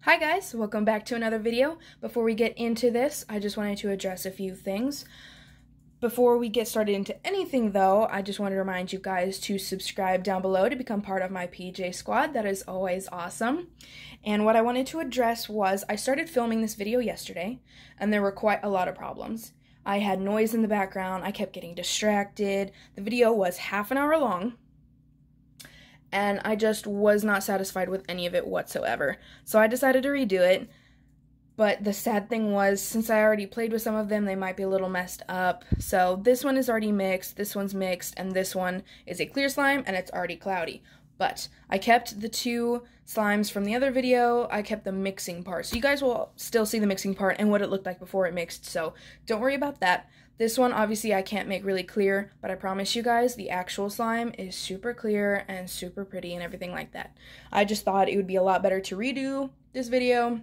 Hi guys, welcome back to another video. Before we get into this, I just wanted to address a few things. Before we get started into anything though, I just want to remind you guys to subscribe down below to become part of my PJ squad. That is always awesome. And what I wanted to address was, I started filming this video yesterday, and there were quite a lot of problems. I had noise in the background, I kept getting distracted, the video was half an hour long, and I just was not satisfied with any of it whatsoever. So I decided to redo it, but the sad thing was, since I already played with some of them, they might be a little messed up. So this one is already mixed, this one's mixed, and this one is a clear slime, and it's already cloudy. But I kept the two slimes from the other video, I kept the mixing part. So you guys will still see the mixing part and what it looked like before it mixed, so don't worry about that. This one, obviously, I can't make really clear, but I promise you guys, the actual slime is super clear and super pretty and everything like that. I just thought it would be a lot better to redo this video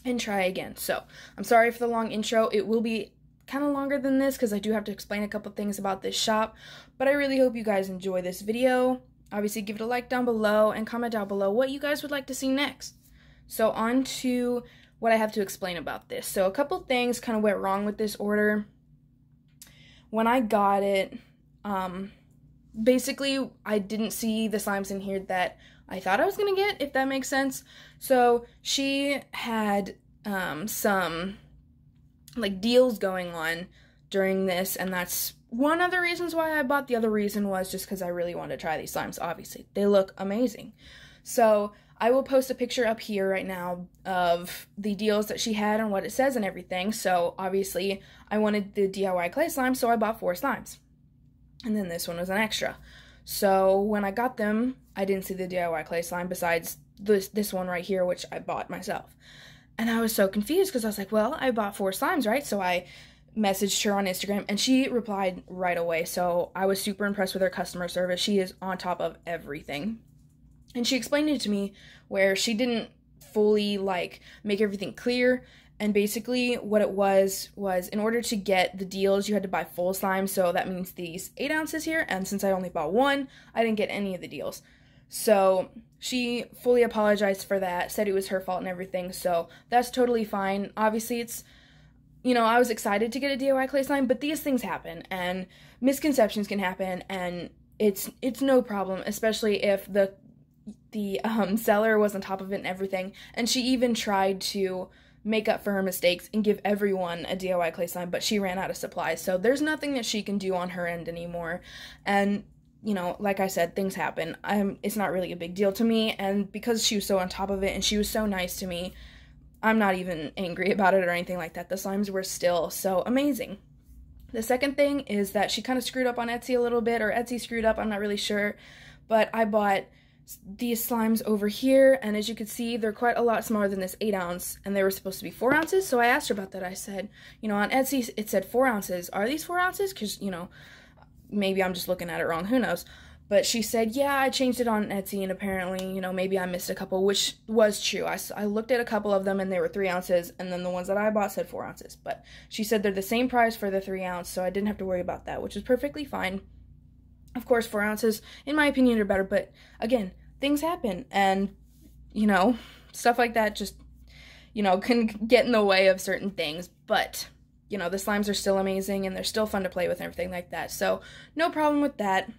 and try again. So, I'm sorry for the long intro. It will be kind of longer than this because I do have to explain a couple things about this shop, but I really hope you guys enjoy this video. Obviously, give it a like down below and comment down below what you guys would like to see next. So, on to what I have to explain about this. So, a couple things kind of went wrong with this order. When I got it, basically, I didn't see the slimes in here that I thought I was going to get, if that makes sense. So, she had some, like, deals going on during this, and that's one of the reasons why I bought. The other reason was just because I really wanted to try these slimes, obviously. They look amazing. So, I will post a picture up here right now of the deals that she had and what it says and everything. So, obviously, I wanted the DIY clay slime, so I bought 4 slimes. And then this one was an extra. So, when I got them, I didn't see the DIY clay slime besides this one right here, which I bought myself. And I was so confused because I was like, well, I bought 4 slimes, right? So, I messaged her on Instagram, and she replied right away. So, I was super impressed with her customer service. She is on top of everything. And she explained it to me where she didn't fully, like, make everything clear. And basically what it was in order to get the deals, you had to buy full slime. So that means these 8 ounces here. And since I only bought 1, I didn't get any of the deals. So she fully apologized for that, said it was her fault and everything. So that's totally fine. Obviously, it's, you know, I was excited to get a DIY clay slime, but these things happen. And misconceptions can happen. And it's no problem, especially if the seller was on top of it and everything, and she even tried to make up for her mistakes and give everyone a DIY clay slime, but she ran out of supplies, so there's nothing that she can do on her end anymore. And, you know, like I said, things happen. It's not really a big deal to me, and because she was so on top of it and she was so nice to me, I'm not even angry about it or anything like that. The slimes were still so amazing. The second thing is that she kind of screwed up on Etsy a little bit, or Etsy screwed up, I'm not really sure, but I bought these slimes over here, and as you can see, they're quite a lot smaller than this 8 ounce, and they were supposed to be 4 ounces, so I asked her about that. I said, you know, on Etsy, it said 4 ounces. Are these 4 ounces? Because, you know, maybe I'm just looking at it wrong, who knows? But she said, yeah, I changed it on Etsy, and apparently, you know, maybe I missed a couple, which was true. I looked at a couple of them, and they were 3 ounces, and then the ones that I bought said 4 ounces, but she said they're the same price for the 3 ounce, so I didn't have to worry about that, which is perfectly fine. Of course, 4 ounces, in my opinion, are better, but again, things happen, and, you know, stuff like that just, you know, can get in the way of certain things, but, you know, the slimes are still amazing, and they're still fun to play with and everything like that, so no problem with that.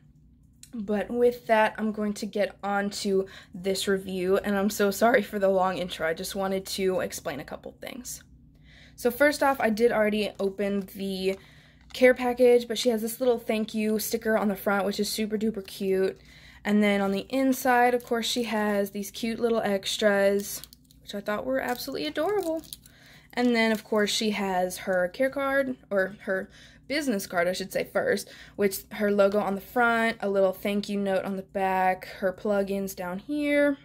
But with that, I'm going to get on to this review, and I'm so sorry for the long intro. I just wanted to explain a couple things. So first off, I did already open the care package, but she has this little thank you sticker on the front, which is super duper cute. And then on the inside, of course, she has these cute little extras, which I thought were absolutely adorable. And then, of course, she has her care card, or her business card, I should say first, which her logo on the front, a little thank you note on the back, her plugins down here.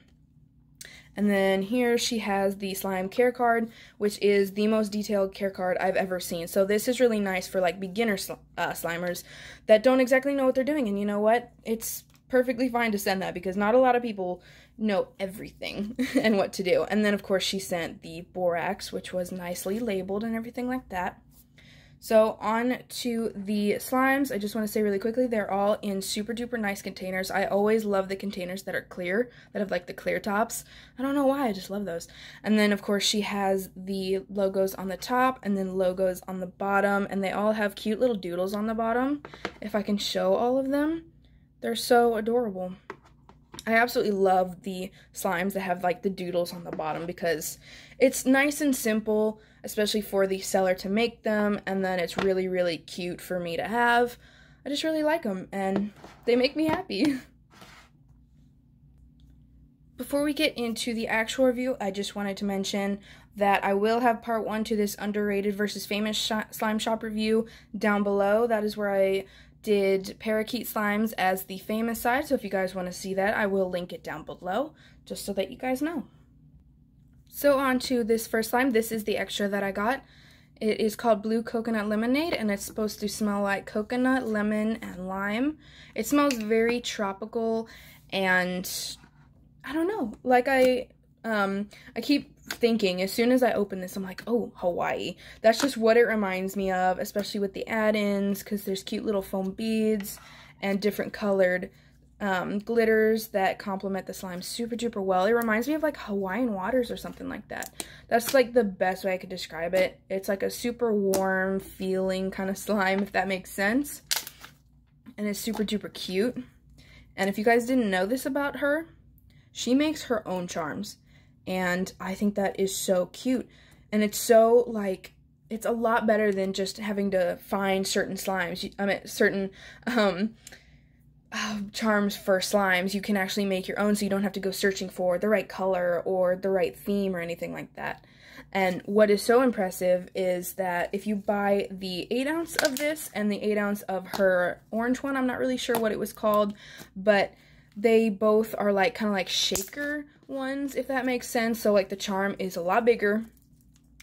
And then here she has the slime care card, which is the most detailed care card I've ever seen. So this is really nice for, like, beginner slimers that don't exactly know what they're doing. And you know what? It's perfectly fine to send that because not a lot of people know everything and what to do. And then, of course, she sent the borax, which was nicely labeled and everything like that. So on to the slimes. I just want to say really quickly, they're all in super duper nice containers. I always love the containers that are clear, that have like the clear tops. I don't know why, I just love those. And then of course she has the logos on the top and then logos on the bottom, and they all have cute little doodles on the bottom. If I can show all of them, they're so adorable. I absolutely love the slimes that have like the doodles on the bottom because it's nice and simple, especially for the seller to make them, and then it's really, really cute for me to have. I just really like them, and they make me happy. Before we get into the actual review, I just wanted to mention that I will have part 1 to this underrated versus famous slime shop review down below. That is where I did parakeet slimes as the famous side, so if you guys want to see that, I will link it down below, just so that you guys know. So on to this first slime. This is the extra that I got. It is called Blue Coconut Lemonade, and it's supposed to smell like coconut, lemon, and lime. It smells very tropical, and I don't know, like I keep thinking, as soon as I open this, I'm like, oh, Hawaii. That's just what it reminds me of, especially with the add-ins, because there's cute little foam beads and different colored glitters that complement the slime super duper well. It reminds me of like Hawaiian waters or something like that. That's like the best way I could describe it. It's like a super warm feeling kind of slime, if that makes sense. And it's super duper cute. And if you guys didn't know this about her, she makes her own charms. And I think that is so cute. And it's so, like, it's a lot better than just having to find certain slimes. I mean, certain charms for slimes. You can actually make your own, so you don't have to go searching for the right color or the right theme or anything like that. And what is so impressive is that if you buy the 8 ounce of this and the 8 ounce of her orange one, I'm not really sure what it was called, but they both are like kind of like shaker ones, if that makes sense. So like the charm is a lot bigger.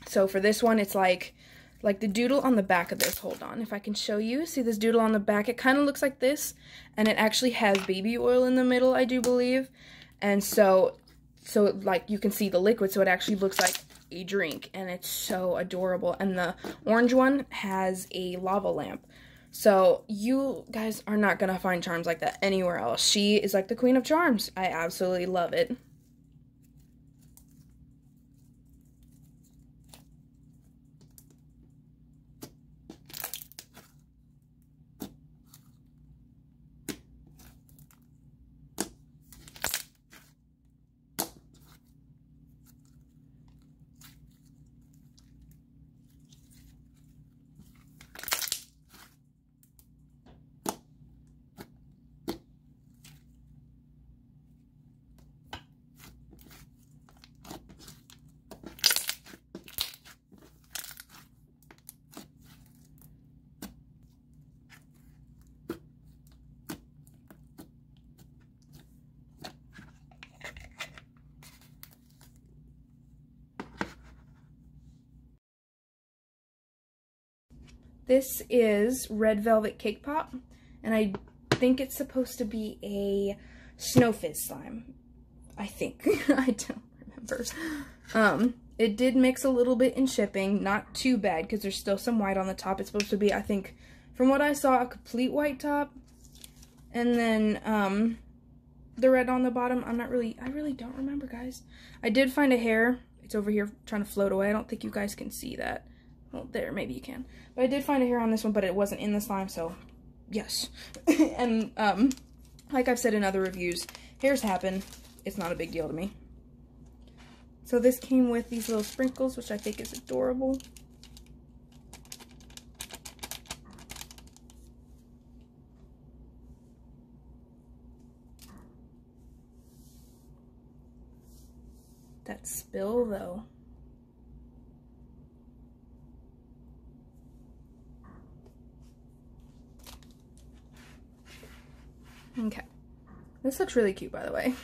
So for this one, it's like the doodle on the back of this. Hold on, if I can show you. See this doodle on the back? It kind of looks like this, and it actually has baby oil in the middle, I do believe. And so like you can see the liquid, so it actually looks like a drink, and it's so adorable. And the orange one has a lava lamp. So you guys are not gonna find charms like that anywhere else. She is like the queen of charms. I absolutely love it. This is Red Velvet Cake Pop, and I think it's supposed to be a Snow Fizz slime. I think. I don't remember. It did mix a little bit in shipping, not too bad, because there's still some white on the top. It's supposed to be, I think, from what I saw, a complete white top, and then the red on the bottom. I really don't remember, guys. I did find a hair. It's over here trying to float away. I don't think you guys can see that. Well, there, maybe you can. But I did find a hair on this one, but it wasn't in the slime, so yes. And like I've said in other reviews, hairs happen. It's not a big deal to me. So this came with these little sprinkles, which I think is adorable. That spill, though. Okay. This looks really cute, by the way.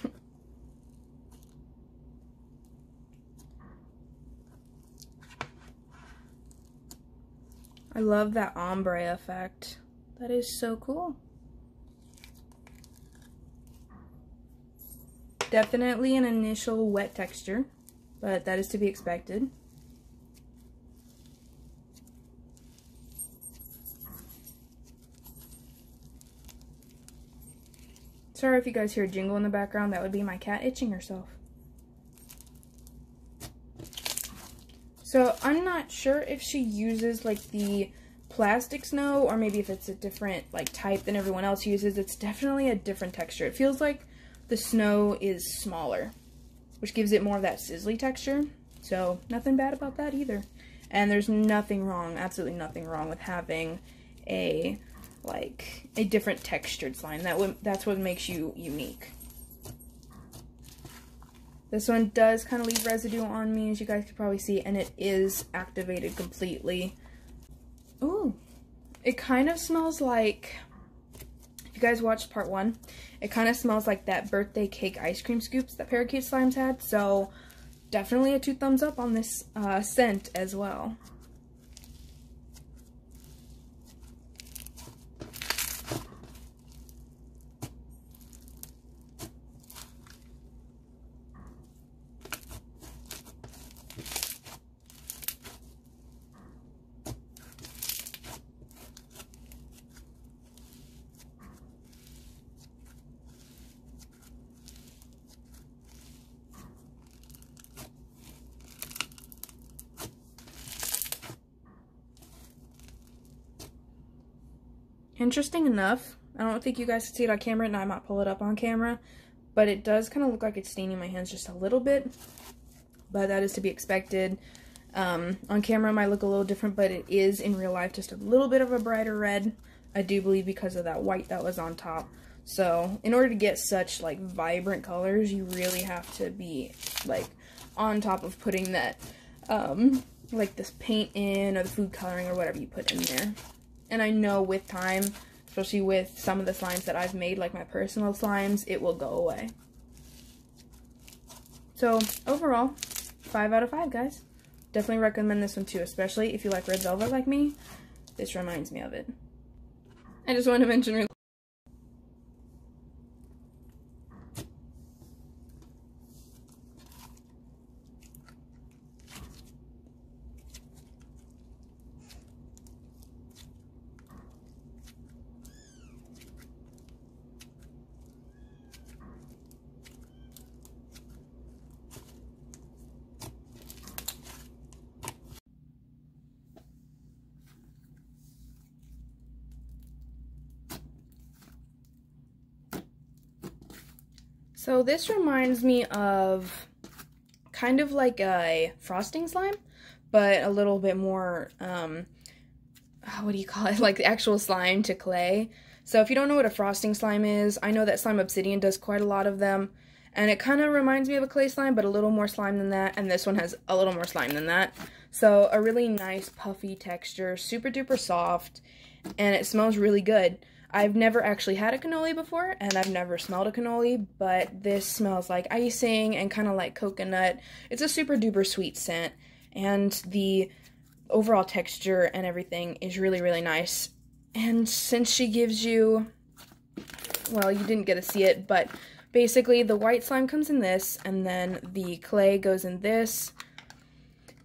I love that ombre effect. That is so cool. Definitely an initial wet texture, but that is to be expected. Sorry if you guys hear a jingle in the background, that would be my cat itching herself. So I'm not sure if she uses like the plastic snow or maybe if it's a different like type than everyone else uses. It's definitely a different texture. It feels like the snow is smaller, which gives it more of that sizzly texture. So nothing bad about that either. And there's nothing wrong, absolutely nothing wrong with having a different textured slime. That's what makes you unique. This one does kind of leave residue on me, as you guys can probably see, and it is activated completely. Ooh, it kind of smells like, if you guys watched part 1, it kind of smells like that birthday cake ice cream scoops that Parakeet Slimes had, so definitely a 2 thumbs up on this scent as well. Interesting enough, I don't think you guys can see it on camera, and I might pull it up on camera, but it does kind of look like it's staining my hands just a little bit, but that is to be expected. On camera it might look a little different, but it is in real life just a little bit of a brighter red, I do believe, because of that white that was on top. So in order to get such like vibrant colors, you really have to be like on top of putting that like this paint in, or the food coloring, or whatever you put in there. And I know with time, especially with some of the slimes that I've made, like my personal slimes, it will go away. So overall, 5 out of 5, guys. Definitely recommend this one too, especially if you like red velvet like me. This reminds me of it. I just wanted to mention real quick. So this reminds me of kind of like a frosting slime, but a little bit more, what do you call it, like the actual slime to clay. So if you don't know what a frosting slime is, I know that Slime Obsidian does quite a lot of them, and it kind of reminds me of a clay slime, but a little more slime than that, and this one has a little more slime than that. So a really nice puffy texture, super duper soft, and it smells really good. I've never actually had a cannoli before, and I've never smelled a cannoli, but this smells like icing and kind of like coconut. It's a super duper sweet scent, and the overall texture and everything is really, really nice. And since she gives you, well, you didn't get to see it, but basically the white slime comes in this, and then the clay goes in this.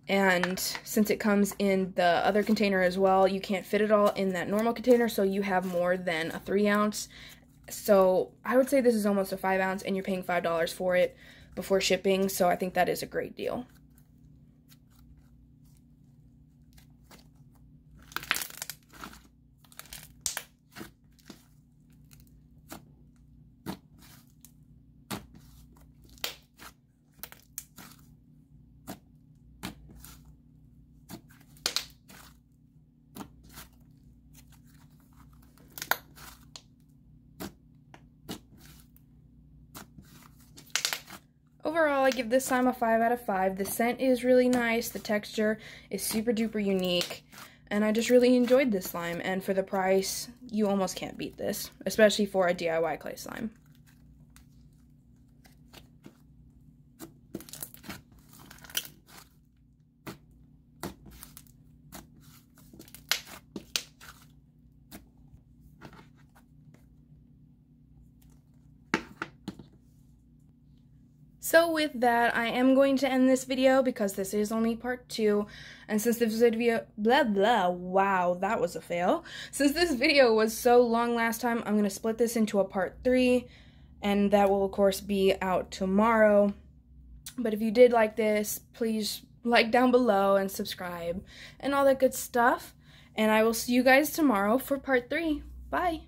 And since it comes in the other container as well, you can't fit it all in that normal container, so you have more than a 3 ounce. So I would say this is almost a 5 ounce, and you're paying $5 for it before shipping, so I think that is a great deal. Overall, I give this slime a 5 out of 5. The scent is really nice, the texture is super duper unique, and I just really enjoyed this slime, and for the price, you almost can't beat this, especially for a DIY clay slime. So with that, I am going to end this video because this is only part 2, and since this video, wow, that was a fail. Since this video was so long last time, I'm going to split this into a part 3. and that will of course be out tomorrow. But if you did like this, please like down below and subscribe and all that good stuff. And I will see you guys tomorrow for part 3. Bye!